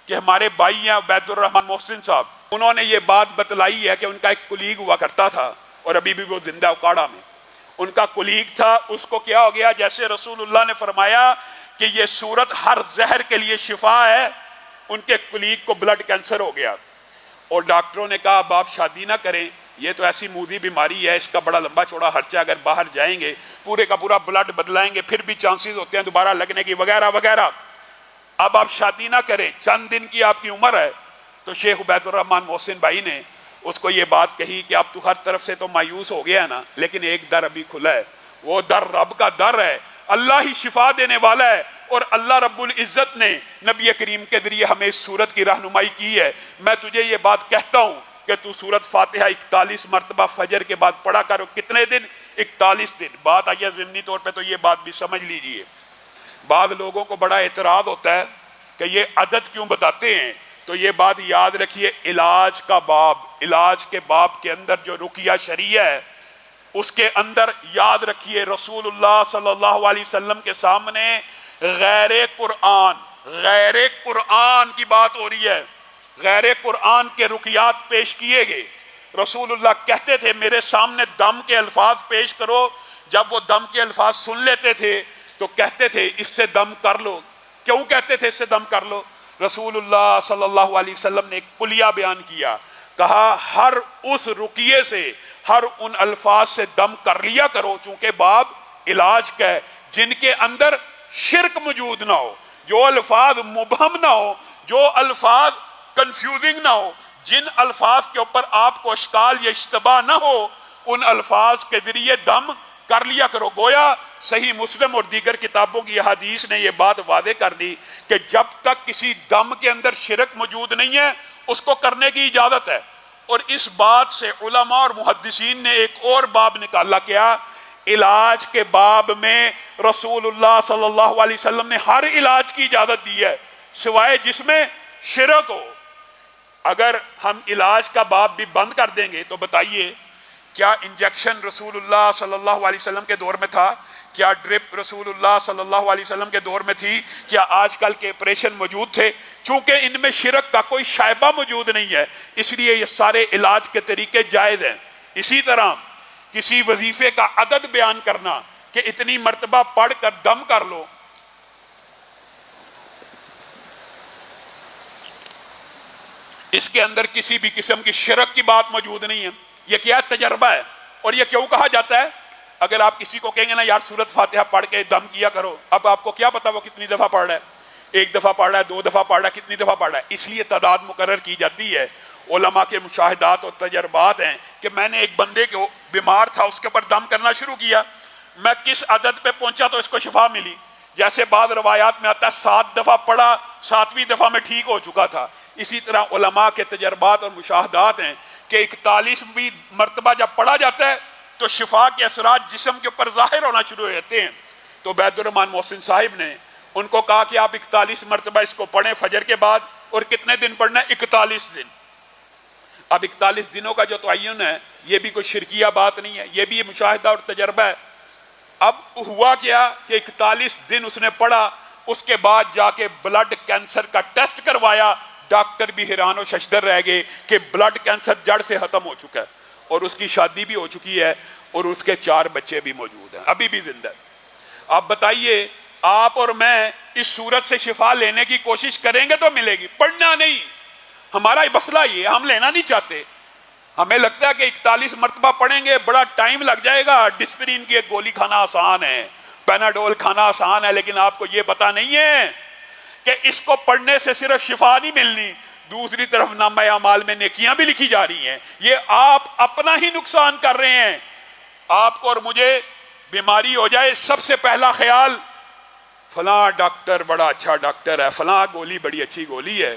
کہ ہمارے بھائی ہیں عبید الرحمن محسن صاحب، انہوں نے یہ بات بتلائی ہے کہ ان کا ایک کلیگ ہوا کرتا تھا اور ابھی بھی وہ زندہ اکاڑا میں، ان کا کلیگ تھا، اس کو کیا ہو گیا، جیسے رسول اللہ نے فرمایا کہ یہ سورت ہر زہر کے لیے شفا ہے، ان کے کلیگ کو بلڈ کینسر ہو گیا اور ڈاکٹروں نے کہا اب آپ شادی نہ کریں، یہ تو ایسی موذی بیماری ہے، اس کا بڑا لمبا چوڑا خرچہ، اگر باہر جائیں گے پورے کا پورا بلڈ بدلائیں گے پھر بھی چانسز ہوتے ہیں دوبارہ لگنے کی وغیرہ وغیرہ، اب آپ شادی نہ کریں، چند دن کی آپ کی عمر ہے۔ تو شیخ عبید الرحمن محسن بھائی نے اس کو یہ بات کہی کہ اب تو ہر طرف سے تو مایوس ہو گیا ہے نا، لیکن ایک در ابھی کھلا ہے، وہ در رب کا در ہے، اللہ ہی شفا دینے والا ہے، اور اللہ رب العزت نے نبی کریم کے ذریعے ہمیں اس سورت کی رہنمائی کی ہے۔ میں تجھے یہ بات کہتا ہوں کہ تو سورت فاتحہ 41 مرتبہ فجر کے بعد پڑھا کرو، کتنے دن؟ 41 دن۔ بات آئیے ضمنی طور پہ تو یہ بات بھی سمجھ لیجئے، بعض لوگوں کو بڑا اعتراض ہوتا ہے کہ یہ عدد کیوں بتاتے ہیں، تو یہ بات یاد رکھیے، علاج کا باب، علاج کے باب کے اندر جو رقیہ شرعیہ ہے اس کے اندر یاد رکھیے رسول اللہ صلی اللہ علیہ وسلم کے سامنے غیر قرآن کی بات ہو رہی ہے، غیر قرآن کے رقیات پیش کیے گئے۔ رسول اللہ کہتے تھے میرے سامنے دم کے الفاظ پیش کرو، جب وہ دم کے الفاظ سن لیتے تھے تو کہتے تھے اس سے دم کر لو۔ کیوں کہتے تھے اس سے دم کر لو؟ رسول اللہ صلی اللہ علیہ وسلم نے ایک کلیہ بیان کیا، کہا ہر اس رقیے سے، ہر ان الفاظ سے دم کر لیا کرو، چونکہ باب علاج کا ہے، جن کے اندر شرک موجود نہ ہو، جو الفاظ مبہم نہ ہو، جو الفاظ کنفیوزنگ نہ ہو، جن الفاظ کے اوپر آپ کو اشکال یا اشتباہ نہ ہو، ان الفاظ کے ذریعے دم کر لیا کرو۔ گویا صحیح مسلم اور دیگر کتابوں کی حدیث نے یہ بات واضح کر دی کہ جب تک کسی دم کے اندر شرک موجود نہیں ہے اس کو کرنے کی اجازت ہے۔ اور اس بات سے علماء اور محدثین نے ایک اور باب نکالا، کیا؟ علاج کے باب میں رسول اللہ صلی اللہ علیہ وسلم نے ہر علاج کی اجازت دی ہے سوائے جس میں شرک ہو۔ اگر ہم علاج کا باب بھی بند کر دیں گے تو بتائیے کیا انجیکشن رسول اللہ صلی اللہ علیہ وسلم کے دور میں تھا؟ کیا ڈرپ رسول اللہ صلی اللہ علیہ وسلم کے دور میں تھی؟ کیا آج کل کے آپریشن موجود تھے؟ چونکہ ان میں شرک کا کوئی شائبہ موجود نہیں ہے، اس لیے یہ سارے علاج کے طریقے جائز ہیں۔ اسی طرح کسی وظیفے کا عدد بیان کرنا کہ اتنی مرتبہ پڑھ کر دم کر لو، اس کے اندر کسی بھی قسم کی شرک کی بات موجود نہیں ہے۔ یہ کیا تجربہ ہے، اور یہ کیوں کہا جاتا ہے؟ اگر آپ کسی کو کہیں گے نا یار سورت فاتحہ پڑھ کے دم کیا کرو، اب آپ کو کیا پتا وہ کتنی دفعہ پڑھ رہا ہے، 1 دفعہ پڑھ رہا ہے، 2 دفعہ پڑھ رہا ہے، کتنی دفعہ پڑھ رہا ہے؟ اس لیے تعداد مقرر کی جاتی ہے۔ علماء کے مشاہدات اور تجربات ہیں کہ میں نے ایک بندے کو بیمار تھا، اس کے اوپر دم کرنا شروع کیا، میں کس عدد پہ پہنچا تو اس کو شفا ملی۔ جیسے بعض روایات میں آتا ہے 7 دفعہ پڑھا، 7ویں دفعہ میں ٹھیک ہو چکا تھا۔ اسی طرح علماء کے تجربات اور مشاہدات ہیں کہ 41ویں مرتبہ جب پڑھا جاتا ہے تو شفا کے اثرات جسم کے اوپر ظاہر ہونا شروع ہو جاتے ہیں۔ تو عبید الرحمن محسن صاحب نے ان کو کہا کہ آپ 41 مرتبہ اس کو پڑھیں فجر کے بعد، اور کتنے دن پڑھنا ہے؟ 41 دن۔ اب 41 دنوں کا جو تعین ہے یہ بھی کوئی شرکیہ بات نہیں ہے، یہ بھی مشاہدہ اور تجربہ ہے۔ اب ہوا کیا کہ 41 دن اس نے پڑھا، اس کے بعد جا کے بلڈ کینسر کا ٹیسٹ کروایا، ڈاکٹر بھی حیران و ششدر رہ گئے کہ بلڈ کینسر جڑ سے ختم ہو چکا ہے، اور اس کی شادی بھی ہو چکی ہے، اور اس کے 4 بچے بھی موجود ہیں، ابھی بھی زندہ ہے۔ آپ بتائیے آپ اور میں اس صورت سے شفا لینے کی کوشش کریں گے تو ملے گی، پڑھنا نہیں۔ ہمارا مسئلہ یہ، ہم لینا نہیں چاہتے، ہمیں لگتا ہے کہ 41 مرتبہ پڑھیں گے بڑا ٹائم لگ جائے گا، ڈسپرین کی ایک گولی کھانا آسان ہے، پیناڈول کھانا آسان ہے، لیکن آپ کو یہ پتا نہیں ہے کہ اس کو پڑھنے سے صرف شفا نہیں ملنی، دوسری طرف نامہ اعمال میں نیکیاں بھی لکھی جا رہی ہیں۔ یہ آپ اپنا ہی نقصان کر رہے ہیں۔ آپ کو اور مجھے بیماری ہو جائے، سب سے پہلا خیال فلاں ڈاکٹر بڑا اچھا ڈاکٹر ہے، فلاں گولی بڑی اچھی گولی ہے،